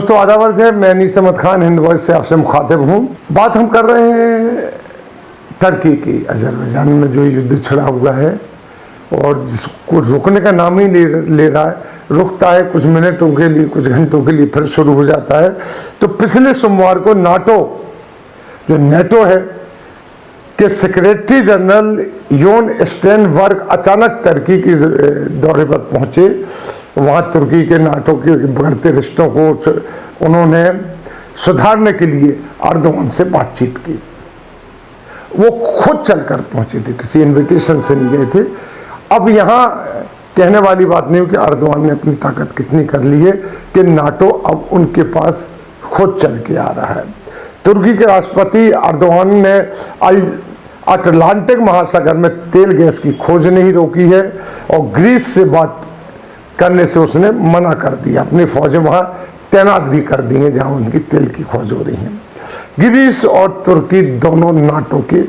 दोस्तों आदावर्द है, मैं नीस अहमद खान हिंद वॉइस से आपसे मुखातिब हूँ। बात हम कर रहे हैं तुर्की की। अजरबैजान में जो युद्ध छिड़ा हुआ है और जिसको रोकने का नाम ही ले रहा है, रुकता है कुछ मिनटों के लिए, कुछ घंटों के लिए, फिर शुरू हो जाता है। तो पिछले सोमवार को नेटो है कि सेक्रेटरी जनरल योन स्टेनबर्ग अचानक तुर्की के दौरे पर पहुंचे। वहाँ तुर्की के नाटो के बढ़ते रिश्तों को उन्होंने सुधारने के लिए अर्दोगान से बातचीत की। वो खुद चलकर पहुंचे थे, किसी इनविटेशन से नहीं गए थे। अब यहाँ कहने वाली बात नहीं हो कि अर्दोगान ने अपनी ताकत कितनी कर ली है कि नाटो अब उनके पास खुद चल के आ रहा है। तुर्की के राष्ट्रपति अर्दोगान ने अटलांटिक महासागर में तेल गैस की खोज नहीं रोकी है और ग्रीस से बात करने से उसने मना कर दिया। अपनी फौजें वहां तैनात भी कर दी हैं जहां उनकी तेल की खोज हो रही है। ग्रीस और तुर्की दोनों नाटो के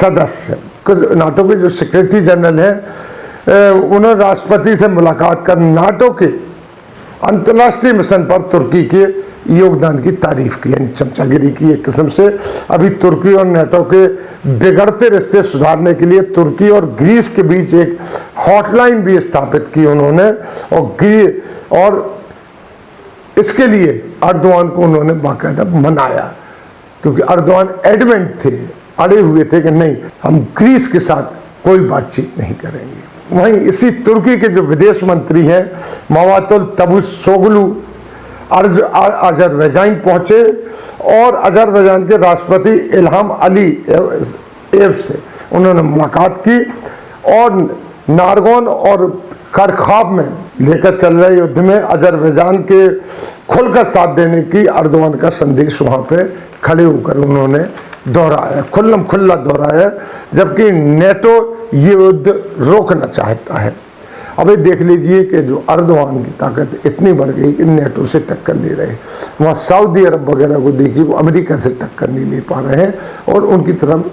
सदस्य हैं। नाटो के जो सेक्रेटरी जनरल हैं उन्होंने राष्ट्रपति से मुलाकात कर नाटो के अंतर्राष्ट्रीय मिशन पर तुर्की के योगदान की तारीफ की, यानी चमचागिरी की एक किस्म से। अभी तुर्की और नाटो के बिगड़ते रिश्ते सुधारने के लिए तुर्की और ग्रीस के बीच एक हॉटलाइन भी स्थापित की उन्होंने, और इसके लिए अर्दोगान को उन्होंने बाकायदा मनाया, क्योंकि अर्दोगान एडमेंट थे, अड़े हुए थे कि नहीं, हम ग्रीस के साथ कोई बातचीत नहीं करेंगे। वहीं इसी तुर्की के जो विदेश मंत्री हैं मवातुल चवुशोगलू अजरबैजान पहुंचे और अजरबैजान के राष्ट्रपति इल्हाम अलीयेव से उन्होंने मुलाकात की और नारगोन और करखाब में लेकर चल रहे युद्ध में अजरबैजान के खुलकर साथ देने की अर्दोगान का संदेश वहां पे खड़े होकर उन्होंने दोहराया, खुल्लम खुल्ला दोहराया, जबकि नेटो ये युद्ध रोकना चाहता है। अभी देख लीजिए कि जो अर्दोगान की ताकत इतनी बढ़ गई कि नेटो से टक्कर ले रहे। वहाँ सऊदी अरब वगैरह को देखिए, वो अमेरिका से टक्कर नहीं ले पा रहे हैं और उनकी तरफ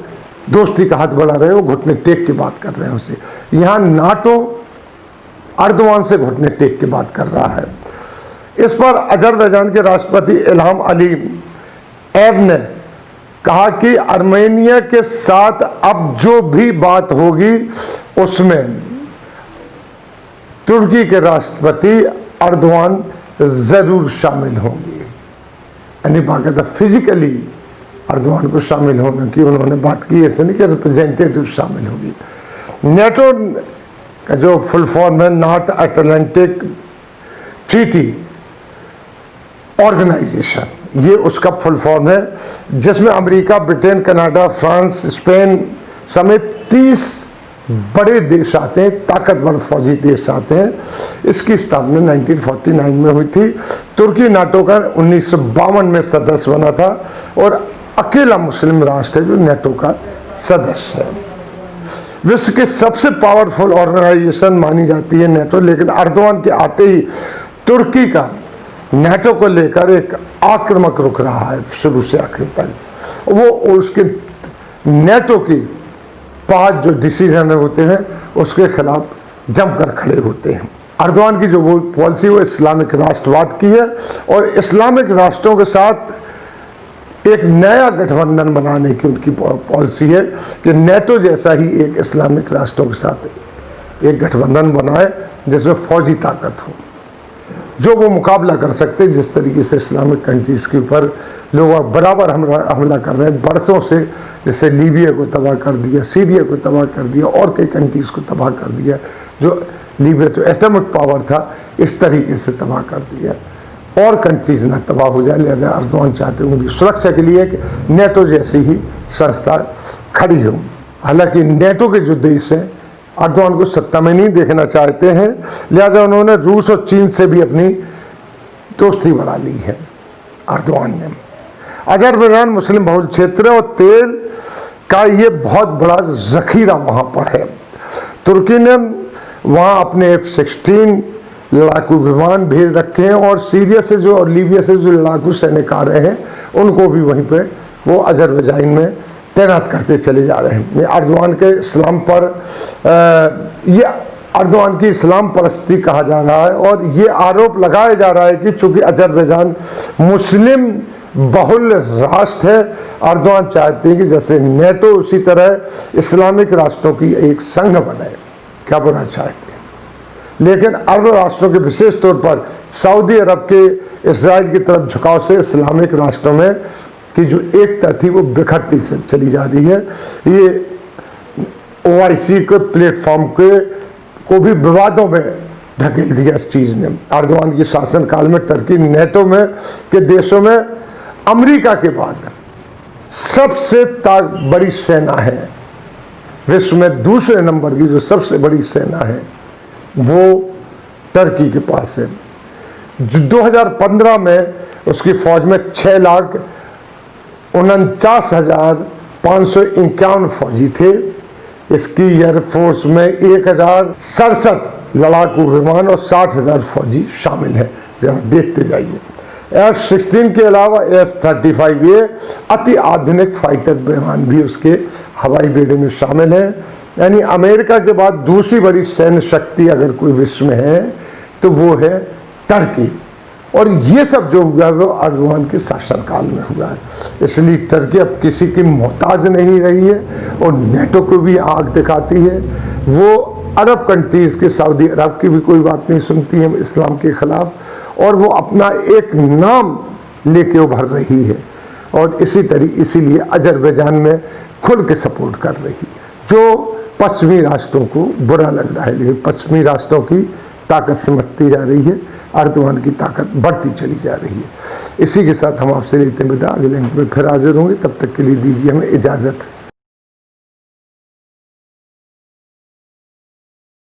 दोस्ती का हाथ बढ़ा रहे हैं, वो घुटने टेक की बात कर रहे हैं उसे। यहाँ नाटो अर्दोगान से घुटने टेक की बात कर रहा है। इस पर अजरबैजान के राष्ट्रपति इल्हाम अलीयेव ने कहा कि आर्मेनिया के साथ अब जो भी बात होगी उसमें तुर्की के राष्ट्रपति अर्दोगान जरूर शामिल होंगे, यानी बाकायदा फिजिकली अर्दोगान को शामिल होने की उन्होंने बात की, ऐसे नहीं कि रिप्रेजेंटेटिव शामिल होगी। नेटो का जो फुल फॉर्म है नॉर्थ अटलांटिक ट्रीटी ऑर्गेनाइजेशन, ये उसका फुल फॉर्म है, जिसमें America, Britain, Canada, France, Spain समेत 30 बड़े देश आते हैं, ताकतवर फौजी देश आते हैं। इसकी स्थापना 1949 में हुई थी। तुर्की नाटो का 1952 में सदस्य बना था और अकेला मुस्लिम राष्ट्र है जो नेटो का सदस्य है। विश्व की सबसे पावरफुल ऑर्गेनाइजेशन मानी जाती है नेटो, लेकिन अर्दोगान के आते ही तुर्की का नेटो को लेकर एक आक्रामक रुख रहा है शुरू से आखिर तक। वो उसके नेटो की 5 जो डिसीजन होते हैं उसके खिलाफ जमकर खड़े होते हैं। अर्दोगान की जो वो पॉलिसी वो इस्लामिक राष्ट्रवाद की है और इस्लामिक राष्ट्रों के साथ एक नया गठबंधन बनाने की उनकी पॉलिसी है कि नेटो जैसा ही एक इस्लामिक राष्ट्रों के साथ एक गठबंधन बनाए जिसमें फौजी ताकत हो, जो वो मुकाबला कर सकते। जिस तरीके से इस्लामिक कंट्रीज के ऊपर लोग बराबर हमला कर रहे हैं बरसों से, जैसे लीबिया को तबाह कर दिया, सीरिया को तबाह कर दिया और कई कंट्रीज को तबाह कर दिया। जो लीबिया तो एटॉमिक पावर था, इस तरीके से तबाह कर दिया और कंट्रीज ना तबाह हो जाए। लिहाजा अर्दोगान चाहते हैं उनकी सुरक्षा के लिए कि नेटो जैसी ही संस्था खड़ी हो। हालांकि नेटो के जो देश हैं अर्दोगान को सत्ता में नहीं देखना चाहते हैं, लिहाजा उन्होंने रूस और चीन से भी अपनी दोस्ती बढ़ा ली है अर्दोगान ने। अजरबैजान मुस्लिम बहुल क्षेत्र और तेल का ये बहुत बड़ा जखीरा वहाँ पर है। तुर्की ने वहाँ अपने F-16 लड़ाकू विमान भेज रखे हैं और सीरिया से जो और लीबिया से जो लड़ाकू सैनिक आ रहे हैं उनको भी वहीं पे वो अजरबैजान में तैनात करते चले जा रहे हैं। अर्दोगान के इस्लाम पर ये अर्दवान की इस्लाम परस्ती कहा जा रहा है, और ये आरोप लगाया जा रहा है कि चूंकि अजरबैजान मुस्लिम बहुल राष्ट्र है, अर्दवान चाहते हैं कि जैसे नेटो उसी तरह इस्लामिक राष्ट्रों की एक संघ बने। क्या बुरा चाहते हैं, लेकिन अरब राष्ट्रों के विशेष तौर पर सऊदी अरब के इजराइल की तरफ झुकाव से इस्लामिक राष्ट्रों में की जो एकता थी वो बिखरती से चली जा रही है। ये OIC के प्लेटफॉर्म को भी विवादों में धकेल दिया इस चीज ने। अर्दवान की शासनकाल में टर्की नेटो में के देशों में अमेरिका के बाद सबसे बड़ी सेना है। विश्व में दूसरे नंबर की जो सबसे बड़ी सेना है वो टर्की के पास है। 2015 में उसकी फौज में 6,49,551 फौजी थे। इसकी एयरफोर्स में 1,067 लड़ाकू विमान और 60,000 फौजी शामिल हैं। जरा देखते जाइए। F-16 के अलावा F-35A अति आधुनिक फाइटर विमान भी उसके हवाई बेड़े में शामिल है। यानी अमेरिका के बाद दूसरी बड़ी सैन्य शक्ति अगर कोई विश्व में है तो वो है टर्की। और ये सब जो हुआ है वो अर्दवान के शासनकाल में हुआ है। इसलिए टर्की अब किसी की मोहताज नहीं रही है और नेटो को भी आग दिखाती है। वो अरब कंट्रीज के सऊदी अरब की भी कोई बात नहीं सुनती है इस्लाम के खिलाफ, और वो अपना एक नाम लेके उभर रही है। और इसीलिए अजरबैजान में खुल के सपोर्ट कर रही है, जो पश्चिमी राष्ट्रों को बुरा लग रहा है। लेकिन पश्चिमी राष्ट्रों की ताकत सिमटती जा रही है, अर्दवान की ताकत बढ़ती चली जा रही है। इसी के साथ हम आपसे लेते हैं विदा। अगले लिंक में फिर हाजिर होंगे, तब तक के लिए दीजिए हमें इजाज़त।